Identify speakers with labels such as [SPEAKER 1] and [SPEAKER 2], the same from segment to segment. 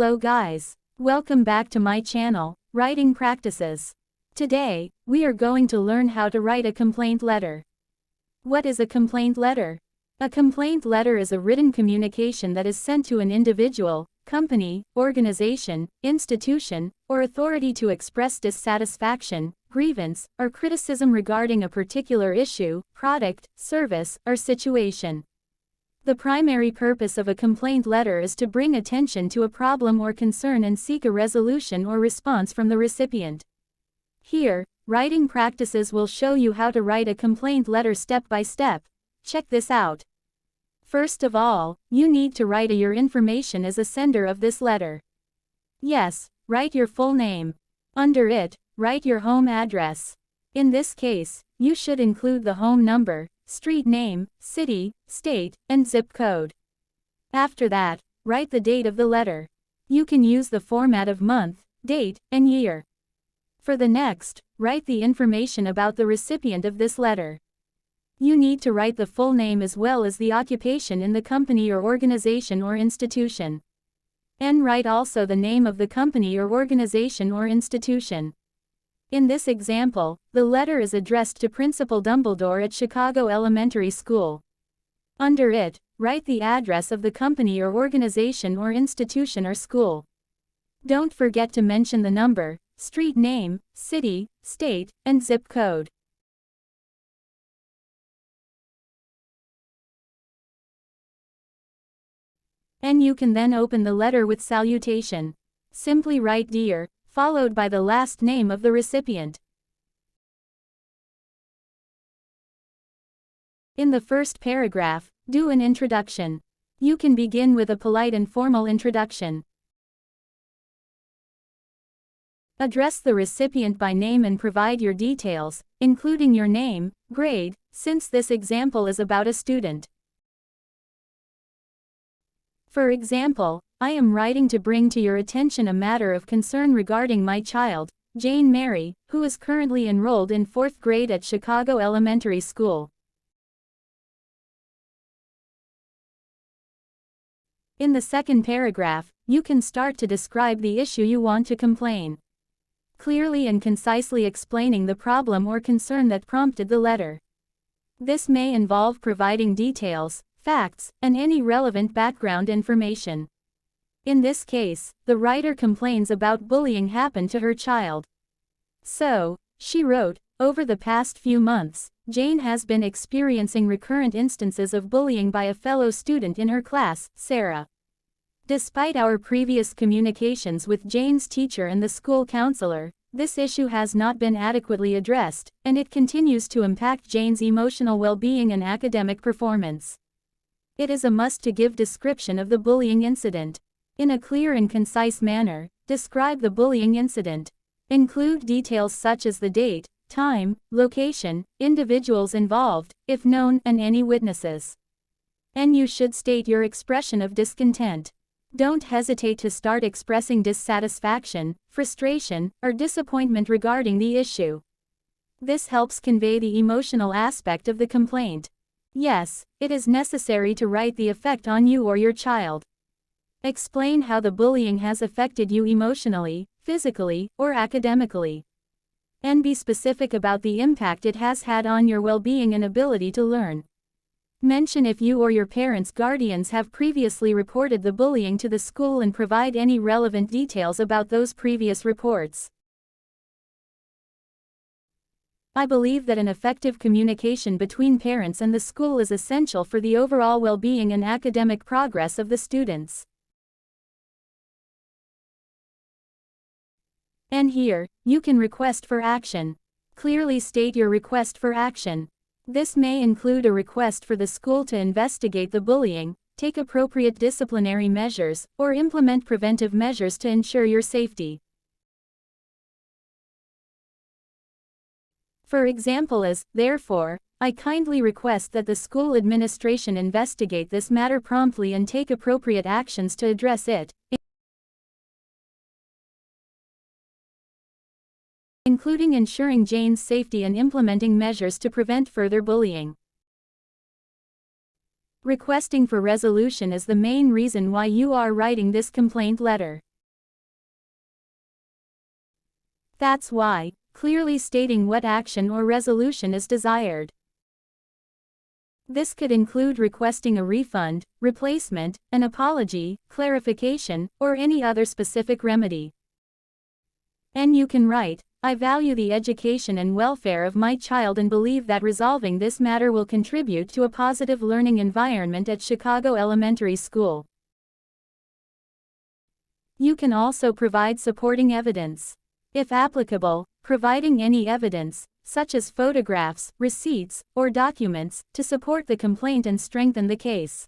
[SPEAKER 1] Hello guys. Welcome back to my channel, Writing Practices. Today, we are going to learn how to write a complaint letter. What is a complaint letter? A complaint letter is a written communication that is sent to an individual, company, organization, institution, or authority to express dissatisfaction, grievance, or criticism regarding a particular issue, product, service, or situation. The primary purpose of a complaint letter is to bring attention to a problem or concern and seek a resolution or response from the recipient. Here, Writing Practices will show you how to write a complaint letter step by step. Check this out. First of all, you need to write your information as a sender of this letter. Yes, write your full name. Under it, write your home address. In this case, you should include the home number, street name, city, state, and zip code. After that, write the date of the letter. You can use the format of month, date, and year. For the next, write the information about the recipient of this letter. You need to write the full name as well as the occupation in the company or organization or institution. And write also the name of the company or organization or institution. In this example, the letter is addressed to Principal Dumbledore at Chicago Elementary School. Under it, write the address of the company or organization or institution or school. Don't forget to mention the number, street name, city, state, and zip code. And you can then open the letter with salutation. Simply write Dear, followed by the last name of the recipient. In the first paragraph, do an introduction. You can begin with a polite and formal introduction. Address the recipient by name and provide your details, including your name, grade, since this example is about a student. For example, I am writing to bring to your attention a matter of concern regarding my child, Jane Mary, who is currently enrolled in 4th grade at Chicago Elementary School. In the second paragraph, you can start to describe the issue you want to complain. Clearly and concisely explaining the problem or concern that prompted the letter. This may involve providing details, facts, and any relevant background information. In this case, the writer complains about bullying happened to her child. So, she wrote, over the past few months, Jane has been experiencing recurrent instances of bullying by a fellow student in her class, Sarah. Despite our previous communications with Jane's teacher and the school counselor, this issue has not been adequately addressed, and it continues to impact Jane's emotional well-being and academic performance. It is a must to give description of the bullying incident. In a clear and concise manner, describe the bullying incident. Include details such as the date, time, location, individuals involved, if known, and any witnesses. And you should state your expression of discontent. Don't hesitate to start expressing dissatisfaction, frustration, or disappointment regarding the issue. This helps convey the emotional aspect of the complaint. Yes, it is necessary to write the effect on you or your child. Explain how the bullying has affected you emotionally, physically, or academically. And be specific about the impact it has had on your well-being and ability to learn. Mention if you or your parents' guardians have previously reported the bullying to the school and provide any relevant details about those previous reports. I believe that an effective communication between parents and the school is essential for the overall well-being and academic progress of the students. And here, you can request for action. Clearly state your request for action. This may include a request for the school to investigate the bullying, take appropriate disciplinary measures, or implement preventive measures to ensure your safety. For example therefore, I kindly request that the school administration investigate this matter promptly and take appropriate actions to address it, including ensuring Jane's safety and implementing measures to prevent further bullying. Requesting for resolution is the main reason why you are writing this complaint letter. That's why, clearly stating what action or resolution is desired. This could include requesting a refund, replacement, an apology, clarification, or any other specific remedy. And you can write, I value the education and welfare of my child and believe that resolving this matter will contribute to a positive learning environment at Chicago Elementary School. You can also provide supporting evidence. If applicable, providing any evidence, such as photographs, receipts, or documents, to support the complaint and strengthen the case.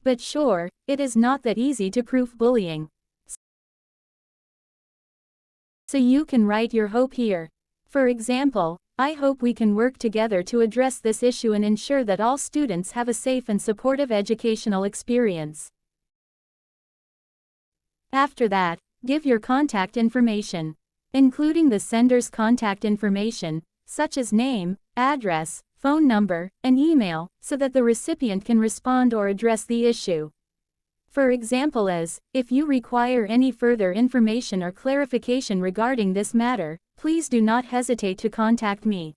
[SPEAKER 1] But sure, it is not that easy to prove bullying. So you can write your hope here. For example, I hope we can work together to address this issue and ensure that all students have a safe and supportive educational experience. After that, give your contact information, including the sender's contact information, such as name, address, phone number, and email, so that the recipient can respond or address the issue. For example, if you require any further information or clarification regarding this matter, please do not hesitate to contact me.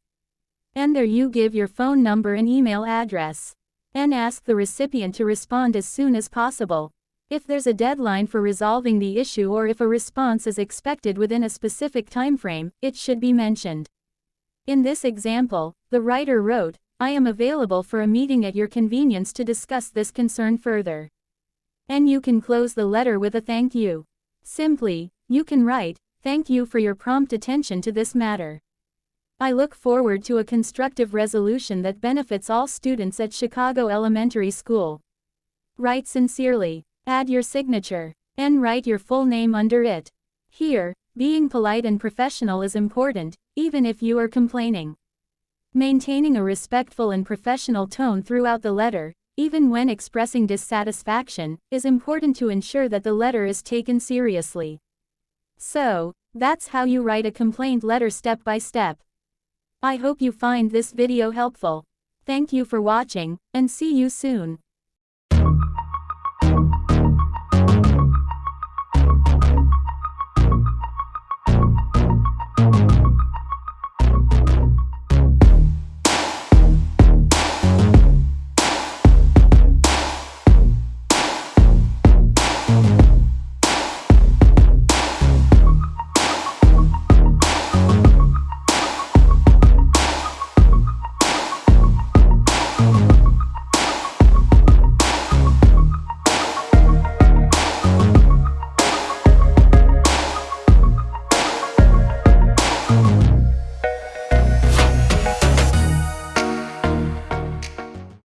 [SPEAKER 1] And there you give your phone number and email address. And ask the recipient to respond as soon as possible. If there's a deadline for resolving the issue or if a response is expected within a specific timeframe, it should be mentioned. In this example, the writer wrote, I am available for a meeting at your convenience to discuss this concern further. And you can close the letter with a thank you. Simply, you can write, thank you for your prompt attention to this matter. I look forward to a constructive resolution that benefits all students at Chicago Elementary School. Write sincerely. Add your signature, and write your full name under it. Here, being polite and professional is important, even if you are complaining. Maintaining a respectful and professional tone throughout the letter, even when expressing dissatisfaction, is important to ensure that the letter is taken seriously. So, that's how you write a complaint letter step by step. I hope you find this video helpful. Thank you for watching, and see you soon.